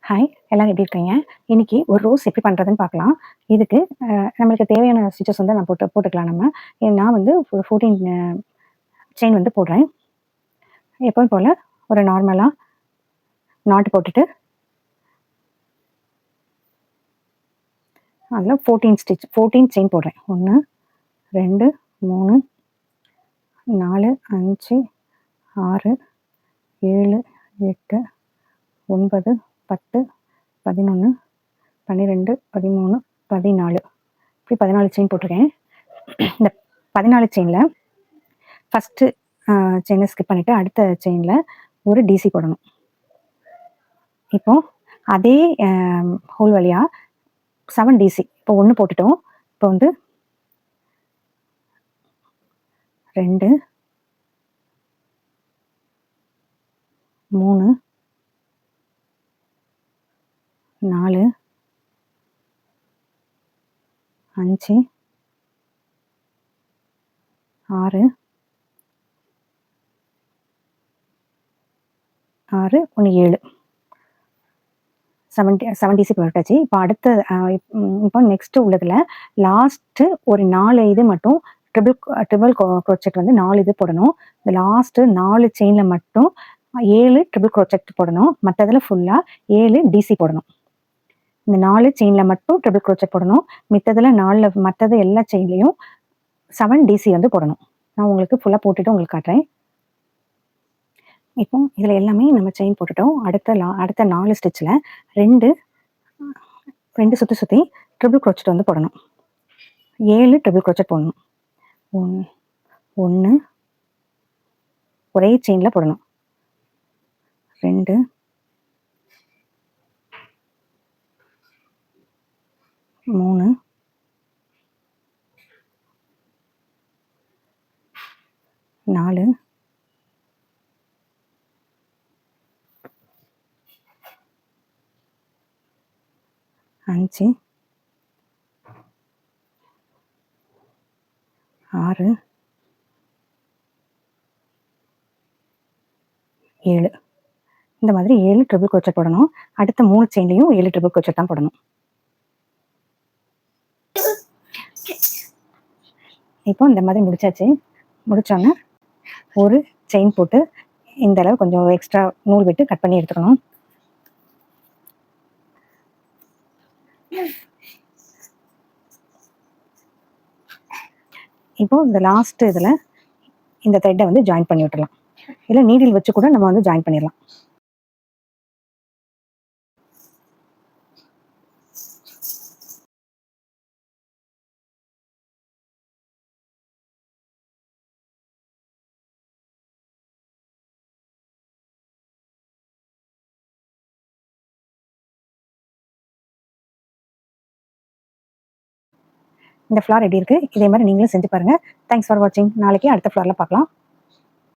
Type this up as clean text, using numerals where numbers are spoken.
Hi! எல்லாரும் எப்படி இருக்கீங்க? இன்னைக்கு ஒரு ரோஸ் எப்படி பண்றதுன்னு பார்க்கலாம். இதுக்கு நம்மளுக்கு தேவையான ஸ்டிச்சஸ் வந்து நான் போட்டுக்கலாம் நம்ம. நான் வந்து ஒரு 14 செயின் வந்து போடுறேன். எப்பவும் போல ஒரு நார்மலா நாட் போட்டுட்டு, அதில 14 செயின் போடுறேன். 1, 2, 3, 4, 5, 6, 7, 8, 9, 10, 11, 12, 13, 14 இப்படி 14 செயின் போட்டிருக்கேன். இந்த 14 செயின்ல ஃபர்ஸ்ட்டு செயின ஸ்கிப் பண்ணிட்டு, அடுத்த செயின்ல ஒரு டிசி போடணும். இப்போ அதே ஹோல் வழியா 7 டிசி. இப்போ 1 போட்டுட்டோம். இப்போ வந்து 2, 3, 4, 5, 6, 1 7. 7 டிசி போட்டாச்சு. இப்போ அடுத்த இப்போ நெக்ஸ்ட் உள்ளதுல லாஸ்ட் ஒரு 4 இது மட்டும் ட்ரிபிள் குரோச்செட் வந்து 4 இது போடணும். இந்த லாஸ்ட் 4 செயின்ல மட்டும் 7 ட்ரிபிள் குரோச்செட் போடணும். மத்ததுல ஃபுல்லா 7 டிசி போடணும். இந்த 4 செயின்ல மட்டும் ட்ரிபிள் குரோச்செட் போடணும். மத்தது எல்லா செயின்லயும் 7 டிசி வந்து போடணும். நான் உங்களுக்கு ஃபுல்லா போட்டுட்டு உங்களுக்கு காட்டுறேன். இப்போ இதுல எல்லாமே நம்ம செயின் போட்டுட்டோம். அடுத்த 4 ஸ்டிச்ல 2 சுத்தி ட்ரிபிள் குரோச்செட் வந்து போடணும். 7 ட்ரிபிள் குரோச்செட் போடணும். 1 ஒரே செயின்ல போடணும். 2 3 4 5 6 7 இந்த மாதிரி 7 ட்ரிபிள் குரோச்செட் போடணும். அடுத்த 3 செயின்லயும் 7 ட்ரிபிள் குரோச்செட் தான் போடணும். இப்போ இந்த மாதிரி முடிச்சாச்சு. முடிச்சோன்னே ஒரு செயின் போட்டு இந்த அளவு கொஞ்சம் எக்ஸ்ட்ரா நூல் விட்டு கட் பண்ணி எடுத்துக்கணும். இப்போ இந்த லாஸ்ட் இதுல இந்த த்ரெட்டை வந்து ஜாயின் பண்ணி விட்டுறலாம். இல்ல நீடில் வச்சு கூட நம்ம வந்து ஜாயின் பண்ணிடலாம். இந்த ஃப்ளார் எப்படி இருக்கு? இதே மாதிரி நீங்களும் செஞ்சு பாருங்க. தேங்க்ஸ் ஃபார் வாட்சிங். நாளைக்கு அடுத்த ஃப்ளார்ல பார்க்கலாம்.